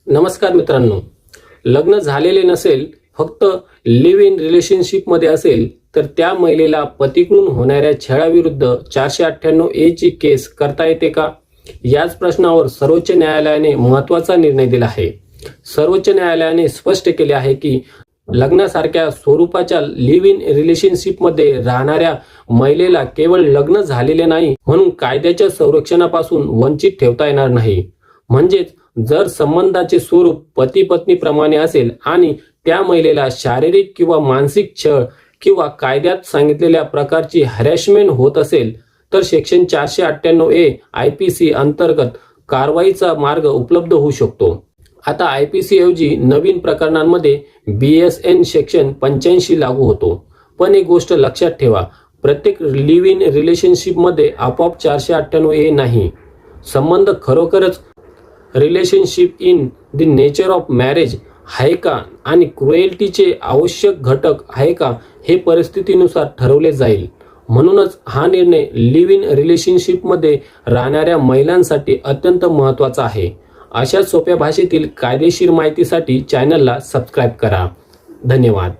नमस्कार मित्रांनो, लग्न झालेले नसेल, फक्त लिव्ह इन रिलेशनशिपमध्ये असेल तर त्या महिलेला पतीकडून होणाऱ्या छळाविरुद्ध 498 ए ची केस करता येते का? याच प्रश्नावर सर्वोच्च न्यायालयाने महत्त्वाचा निर्णय दिला आहे. सर्वोच्च न्यायालयाने स्पष्ट केले आहे की लग्नासारख्या स्वरूपाच्या लिव्ह इन रिलेशनशिपमध्ये राहणाऱ्या महिलेला केवळ लग्न झालेले नाही म्हणून कायद्याच्या संरक्षणापासून वंचित ठेवता येणार नाही. म्हणजेच जर संबंधाचे स्वरूप पती पत्नी प्रमाणे असेल आणि त्या महिलेला शारीरिक किंवा मानसिक छळ किंवा कायद्यात सांगितलेल्या प्रकारची हॅरॅसमेंट होत असेल तर सेक्शन 498 ए IPC अंतर्गत कारवाईचा मार्ग उपलब्ध होऊ शकतो. आता IPC ऐवजी नवीन प्रकरणांमध्ये BSN सेक्शन 85 लागू होतो. पण एक गोष्ट लक्षात ठेवा, प्रत्येक लिव्ह इन रिलेशनशिपमध्ये आपोआप 498 ए नाही. संबंध खरोखरच relationship in the nature of marriage आहे का आणि क्रुएल्टीचे आवश्यक घटक आहे का हे परिस्थितीनुसार ठरवले जाईल. म्हणूनच हा निर्णय लिव्ह इन रिलेशनशिपमध्ये राहणाऱ्या महिलांसाठी अत्यंत महत्त्वाचा आहे. अशा सोप्या भाषेतील कायदेशीर माहितीसाठी चॅनलला सबस्क्राईब करा. धन्यवाद.